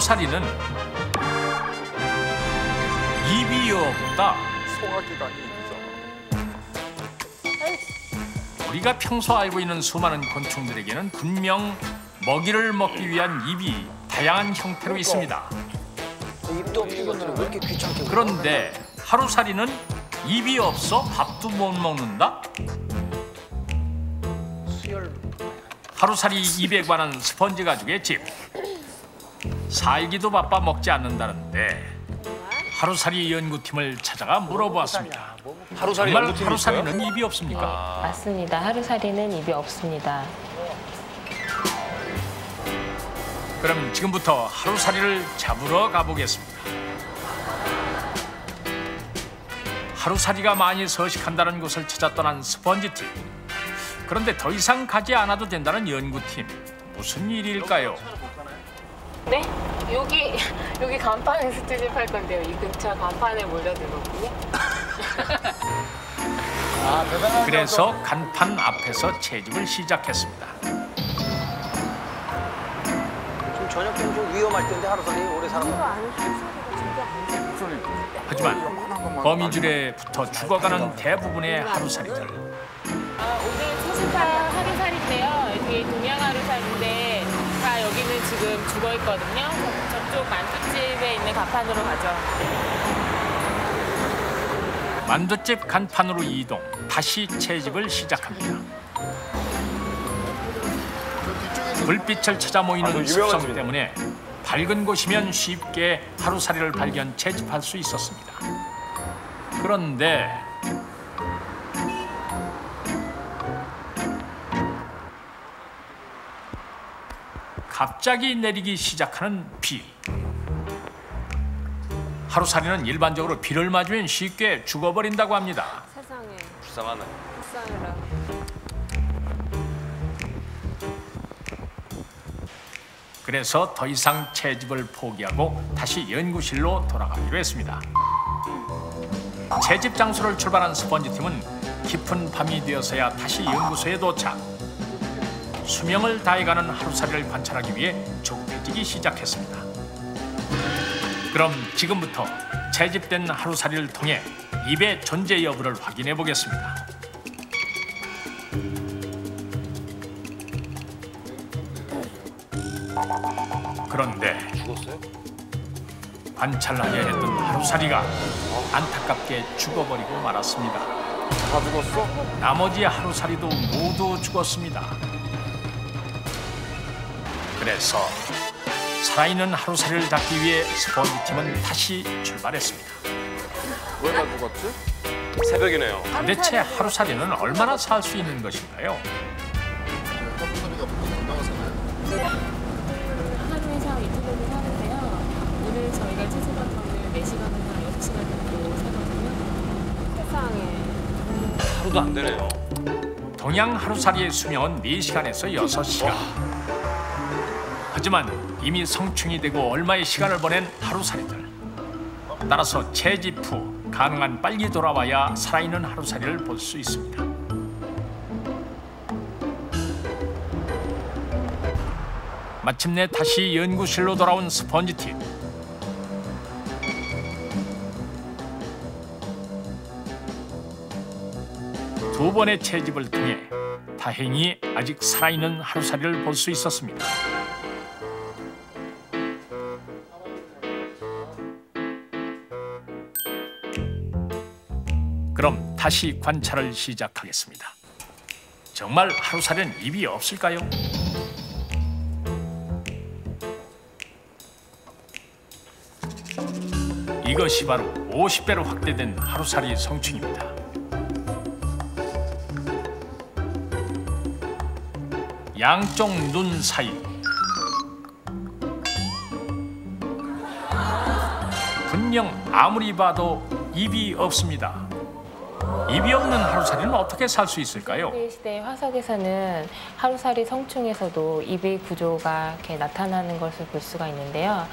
하루살이는 입이 없다. 소화기가 입이잖아. 우리가 평소 알고 있는 수많은 곤충들에게는 분명 먹이를 먹기 위한 입이 다양한 형태로 있습니다. 입도 없는 것들은 왜 이렇게 귀찮게. 그런데 하루살이는 입이 없어 밥도 못 먹는다? 수혈. 하루살이 입에 관한 스펀지 가족의 집. 살기도 바빠 먹지 않는다는데 하루살이 연구팀을 찾아가 물어보았습니다. 하루살이 정말 연구팀이 하루살이는 입이 없습니까? 맞습니다. 하루살이는 입이 없습니다. 그럼 지금부터 하루살이를 잡으러 가보겠습니다. 하루살이가 많이 서식한다는 곳을 찾아 떠난 스펀지팀. 그런데 더 이상 가지 않아도 된다는 연구팀. 무슨 일일까요? 네? 여기 간판에서 채집할 건데요. 이 근처 간판에 몰려들거든요. 그래서 간판 앞에서 채집을 시작했습니다. 좀 저녁 좀 위험할 텐데 하루살이 오래 살아가. 하지만 거미줄에 붙어 죽어가는 대부분의 하루살이들. 오늘 채집할 하루살인데요. 이게 동양 하루살인데 다 여기는 지금 죽어 있거든요. 저쪽 만두집에 있는 간판으로 가죠. 만두집 간판으로 이동. 다시 채집을 시작합니다. 불빛을 찾아 모이는 습성 때문에 밝은 곳이면 쉽게 하루살이를 발견 채집할 수 있었습니다. 그런데 갑자기 내리기 시작하는 비. 하루살이는 일반적으로 비를 맞으면 쉽게 죽어버린다고 합니다. 세상에. 불쌍하네. 불쌍해라. 그래서 더 이상 채집을 포기하고 다시 연구실로 돌아가기로 했습니다. 채집 장소를 출발한 스펀지팀은 깊은 밤이 되어서야 다시 연구소에 도착. 수명을 다해가는 하루살이를 관찰하기 위해 좁혀지기 시작했습니다. 그럼 지금부터 채집된 하루살이를 통해 입의 존재 여부를 확인해 보겠습니다. 그런데 죽었어요? 관찰하려 했던 하루살이가 안타깝게 죽어버리고 말았습니다. 다 죽었어? 나머지 하루살이도 모두 죽었습니다. 그래서 살아있는 하루살이를 잡기 위해 스펀지팀은 다시 출발했습니다. 왜 다 죽었지? 새벽이네요. 도대체 하루살이는 얼마나 살 수 있는 것인가요? 하루 이상 이틀 정도 사는데요. 오늘 저희가 채집한 거는 4시간에서 6시간 정도 살거든요. 세상에. 하루도 안 되네요. 동양 하루살이의 수명은 4시간에서 6시간. 하지만 이미 성충이 되고 얼마의 시간을 보낸 하루살이들. 따라서 채집 후 가능한 빨리 돌아와야 살아있는 하루살이를 볼 수 있습니다. 마침내 다시 연구실로 돌아온 스펀지팀. 두 번의 채집을 통해 다행히 아직 살아있는 하루살이를 볼 수 있었습니다. 그럼 다시 관찰을 시작하겠습니다. 정말 하루살이는 입이 없을까요? 이것이 바로 50배로 확대된 하루살이 성충입니다. 양쪽 눈 사이 분명 아무리 봐도 입이 없습니다. 입이 없는 하루살이는 어떻게 살 수 있을까요? 시대 화석에서는 하루살이 성충에서도 입의 구조가 이렇게 나타나는 것을 볼 수가 있는데요.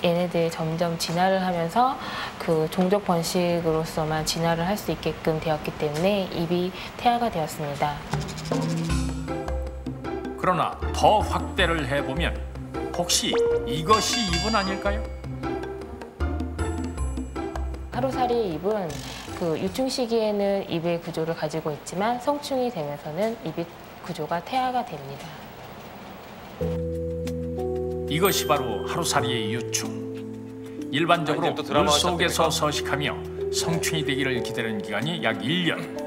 얘네들이 점점 진화를 하면서 그 종족 번식으로서만 진화를 할 수 있게끔 되었기 때문에 입이 태아가 되었습니다. 그러나 더 확대를 해보면 혹시 이것이 입은 아닐까요? 하루살이의 입은 그 유충 시기에는 입의 구조를 가지고 있지만 성충이 되면서는 입의 구조가 퇴화가 됩니다. 이것이 바로 하루살이의 유충. 일반적으로 이제부터 드라마가 물 속에서 시작됩니까? 서식하며 성충이 되기를 기다리는 기간이 약 1년.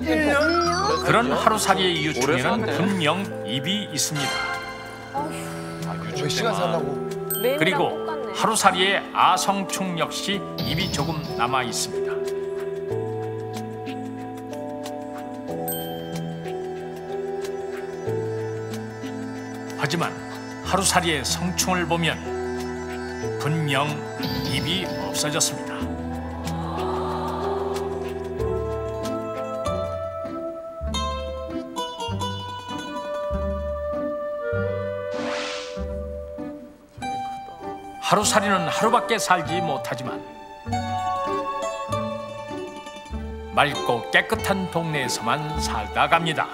1년? 그런 하루살이의 오래 유충에는 사네. 분명 입이 있습니다. 몇 시간 살라고? 그리고 하루살이의 아성충 역시 입이 조금 남아 있습니다. 하지만 하루살이의 성충을 보면 분명 입이 없어졌습니다. 하루살이는 하루밖에 살지 못하지만 맑고 깨끗한 동네에서만 살다 갑니다.